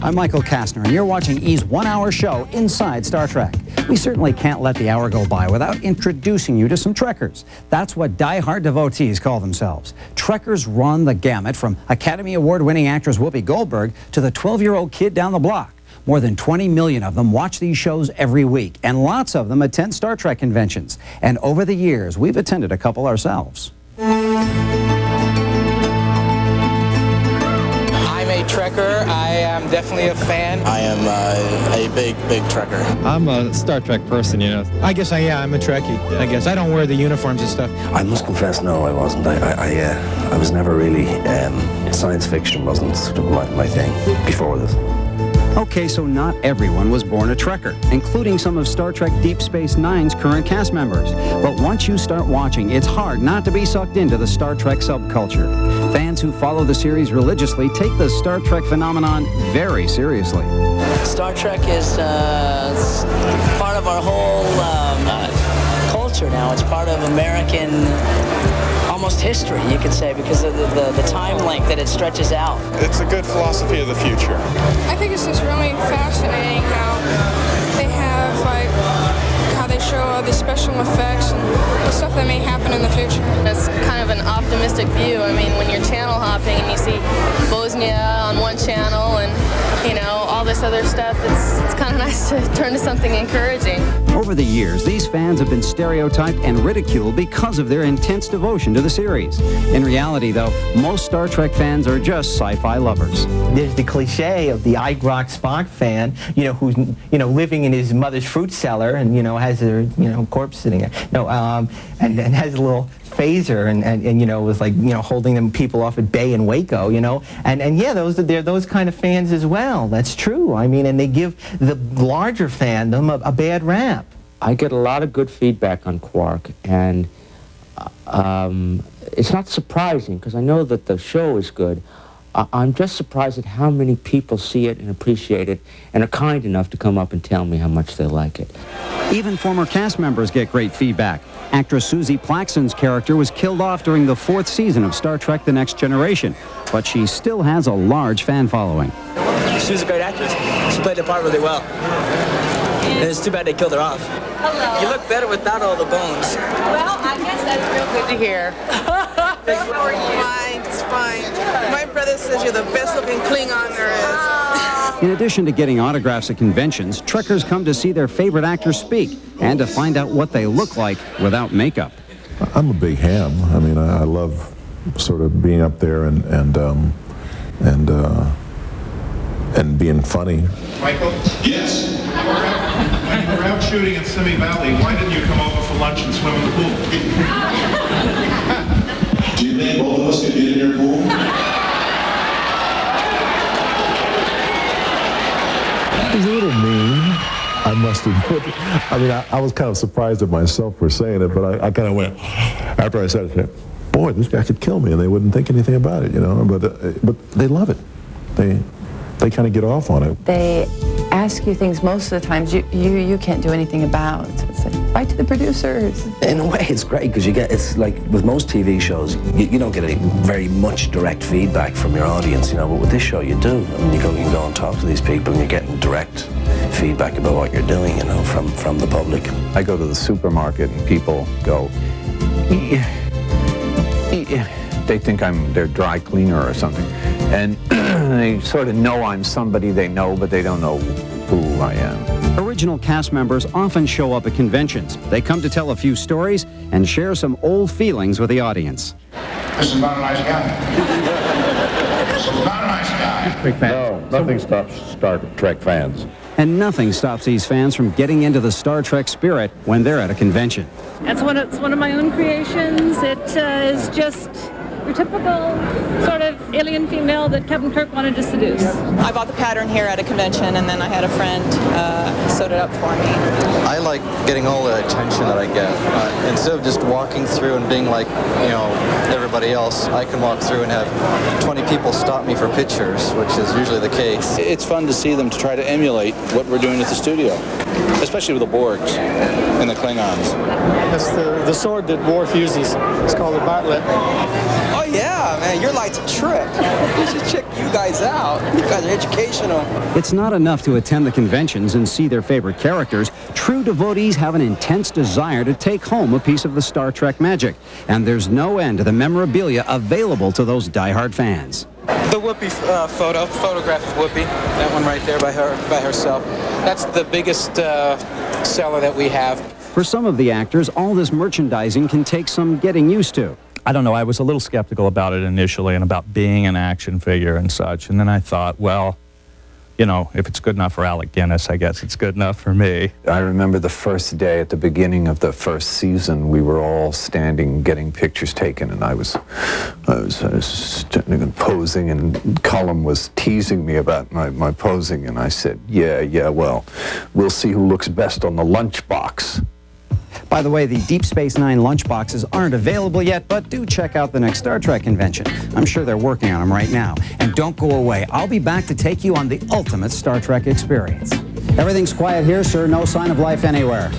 I'm Michael Castner, and you're watching E's one-hour show Inside Star Trek. We certainly can't let the hour go by without introducing you to some Trekkers. That's what die-hard devotees call themselves. Trekkers run the gamut from Academy Award-winning actress Whoopi Goldberg to the 12-year-old kid down the block. More than 20 million of them watch these shows every week, and lots of them attend Star Trek conventions. And over the years, we've attended a couple ourselves. Trekker. I am definitely a fan. I am a big Trekker. I'm a Star Trek person, you know. I guess I am a Trekkie. I guess I don't wear the uniforms and stuff. I must confess, no, I wasn't. I was never really. Science fiction wasn't sort of my thing before this. Okay, so not everyone was born a Trekker, including some of Star Trek Deep Space Nine's current cast members. But once you start watching, it's hard not to be sucked into the Star Trek subculture. Fans who follow the series religiously take the Star Trek phenomenon very seriously. Star Trek is part of our whole culture now. It's part of American almost history, you could say, because of the time length that it stretches out. It's a good philosophy of the future. I think it's just really fascinating how they have, like, how they show all these special effects and the stuff that may happen in the future. It's kind of an optimistic view. I mean, when you're channel hopping and you see Bosnia on one channel and, you know, all this other stuff, it's kind of nice to turn to something encouraging. Over the years, these fans have been stereotyped and ridiculed because of their intense devotion to the series. In reality, though, most Star Trek fans are just sci-fi lovers. There's the cliche of the Igrok Spock fan, you know, who's, you know, living in his mother's fruit cellar and, you know, has their, you know, corpse sitting there. No, and has a little phaser and you know, was like, you know, holding them people off at bay in Waco, you know, and yeah, they're those kind of fans as well. That's true. I mean, and they give the larger fandom a bad rap. I get a lot of good feedback on Quark, and it's not surprising because I know that the show is good. I'm just surprised at how many people see it and appreciate it and are kind enough to come up and tell me how much they like it. Even former cast members get great feedback. Actress Susie Plaxton's character was killed off during the 4th season of Star Trek The Next Generation, but she still has a large fan following. She was a great actress. She played the part really well. And it's too bad they killed her off. Hello. You look better without all the bones. Well, I guess that's real good to hear. How are you? Fine, it's fine. My brother says you're the best looking Klingon there is. In addition to getting autographs at conventions, Trekkers come to see their favorite actors speak and to find out what they look like without makeup. I'm a big ham. I mean, I love sort of being up there and being funny. Michael? Yes? When you were out shooting in Simi Valley, why didn't you come over for lunch and swim in the pool? Do you think both of us could get in your pool? It was a little mean, I must admit. I mean, I was kind of surprised at myself for saying it, but I kind of went, after I said it, boy, this guy could kill me, and they wouldn't think anything about it, you know, but they love it. They kind of get off on it. They ask you things most of the times you can't do anything about. So it's like, right to the producers. In a way, it's great because it's like with most TV shows, you don't get any very much direct feedback from your audience, you know, but with this show you do. I mean, you can go and talk to these people and you're getting direct feedback about what you're doing, you know, from the public. I go to the supermarket and people go, they think I'm their dry cleaner or something. And they sort of know I'm somebody they know, but they don't know who I am. Original cast members often show up at conventions. They come to tell a few stories and share some old feelings with the audience. This is not a nice guy. This is not a nice guy. No, nothing stops Star Trek fans. And nothing stops these fans from getting into the Star Trek spirit when they're at a convention. It's one of my own creations. It is just your typical sort of alien female that Captain Kirk wanted to seduce. I bought the pattern here at a convention, and then I had a friend sewed it up for me. I like getting all the attention that I get. Instead of just walking through and being like, you know, everybody else, I can walk through and have 20 people stop me for pictures, which is usually the case. It's fun to see them to try to emulate what we're doing at the studio, especially with the Borgs and the Klingons. That's the sword that Worf uses. It's called a batlet. Oh yeah, man, you're flight's a trip. We should check you guys out. You guys are educational. It's not enough to attend the conventions and see their favorite characters. True devotees have an intense desire to take home a piece of the Star Trek magic. And there's no end to the memorabilia available to those diehard fans. The Whoopi photograph of Whoopi, that one right there by herself. That's the biggest seller that we have. For some of the actors, all this merchandising can take some getting used to. I don't know, I was a little skeptical about it initially and about being an action figure and such. And then I thought, well, you know, if it's good enough for Alec Guinness, I guess it's good enough for me. I remember the first day at the beginning of the first season, we were all standing getting pictures taken, and I was standing and posing, and Cullum was teasing me about my posing, and I said, yeah, well, we'll see who looks best on the lunchbox. By the way, the Deep Space Nine lunchboxes aren't available yet, but do check out the next Star Trek convention. I'm sure they're working on them right now. And don't go away. I'll be back to take you on the ultimate Star Trek experience. Everything's quiet here, sir. No sign of life anywhere.